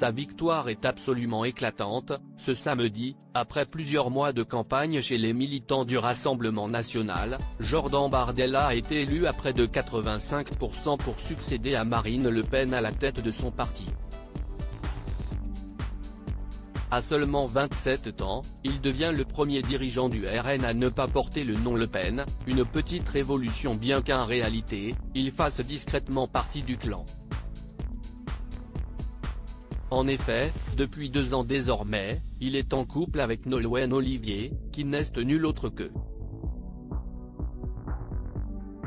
Sa victoire est absolument éclatante. Ce samedi, après plusieurs mois de campagne chez les militants du Rassemblement national, Jordan Bardella a été élu à près de 85% pour succéder à Marine Le Pen à la tête de son parti. À seulement 27 ans, il devient le premier dirigeant du RN à ne pas porter le nom Le Pen, une petite révolution bien qu'en réalité, il fasse discrètement partie du clan. En effet, depuis 2 ans désormais, il est en couple avec Nolwenn Olivier, qui n'est nulle autre que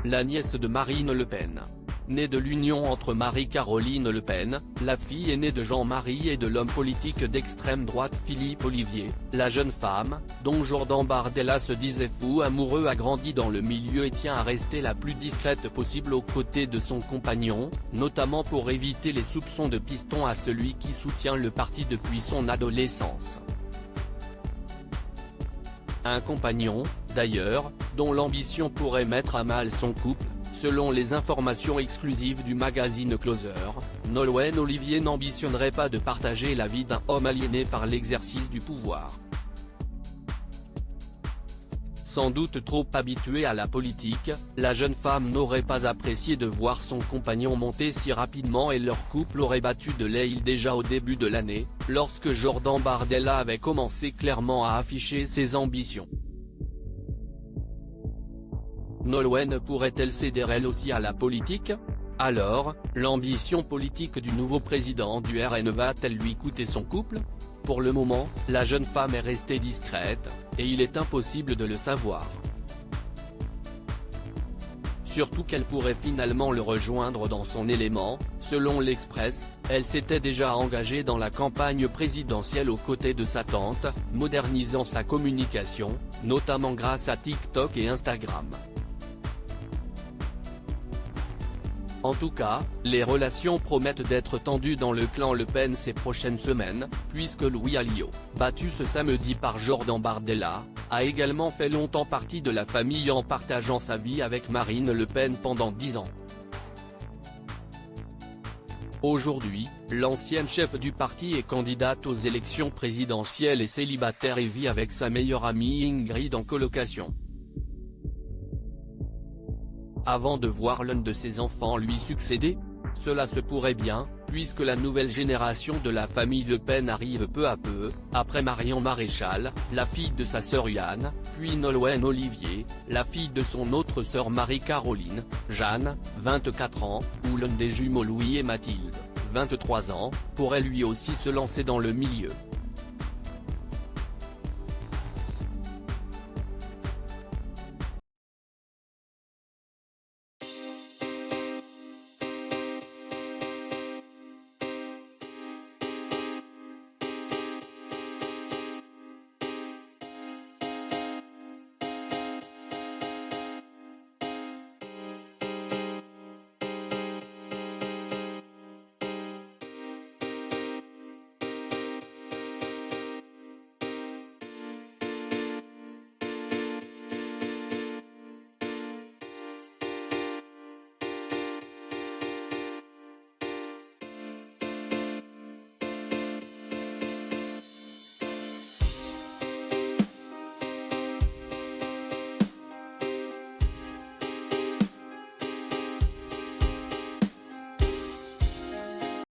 la nièce de Marine Le Pen. Née de l'union entre Marie-Caroline Le Pen, la fille aînée de Jean-Marie et de l'homme politique d'extrême droite Philippe Ollivier, la jeune femme, dont Jordan Bardella se disait fou amoureux a grandi dans le milieu et tient à rester la plus discrète possible aux côtés de son compagnon, notamment pour éviter les soupçons de piston à celui qui soutient le parti depuis son adolescence. Un compagnon, d'ailleurs, dont l'ambition pourrait mettre à mal son couple. Selon les informations exclusives du magazine Closer, Nolwenn Olivier n'ambitionnerait pas de partager la vie d'un homme aliéné par l'exercice du pouvoir. Sans doute trop habituée à la politique, la jeune femme n'aurait pas apprécié de voir son compagnon monter si rapidement et leur couple aurait battu de l'aile déjà au début de l'année, lorsque Jordan Bardella avait commencé clairement à afficher ses ambitions. Nolwenn pourrait-elle céder elle aussi à la politique? Alors, l'ambition politique du nouveau président du RN va-t-elle lui coûter son couple? Pour le moment, la jeune femme est restée discrète, et il est impossible de le savoir. Surtout qu'elle pourrait finalement le rejoindre dans son élément. Selon l'Express, elle s'était déjà engagée dans la campagne présidentielle aux côtés de sa tante, modernisant sa communication, notamment grâce à TikTok et Instagram. En tout cas, les relations promettent d'être tendues dans le clan Le Pen ces prochaines semaines, puisque Louis Alliot, battu ce samedi par Jordan Bardella, a également fait longtemps partie de la famille en partageant sa vie avec Marine Le Pen pendant 10 ans. Aujourd'hui, l'ancienne chef du parti est candidate aux élections présidentielles et célibataire et vit avec sa meilleure amie Ingrid en colocation. Avant de voir l'un de ses enfants lui succéder? Cela se pourrait bien, puisque la nouvelle génération de la famille Le Pen arrive peu à peu, après Marion Maréchal, la fille de sa sœur Yann, puis Nolwenn Olivier, la fille de son autre sœur Marie-Caroline, Jeanne, 24 ans, ou l'un des jumeaux Louis et Mathilde, 23 ans, pourrait lui aussi se lancer dans le milieu.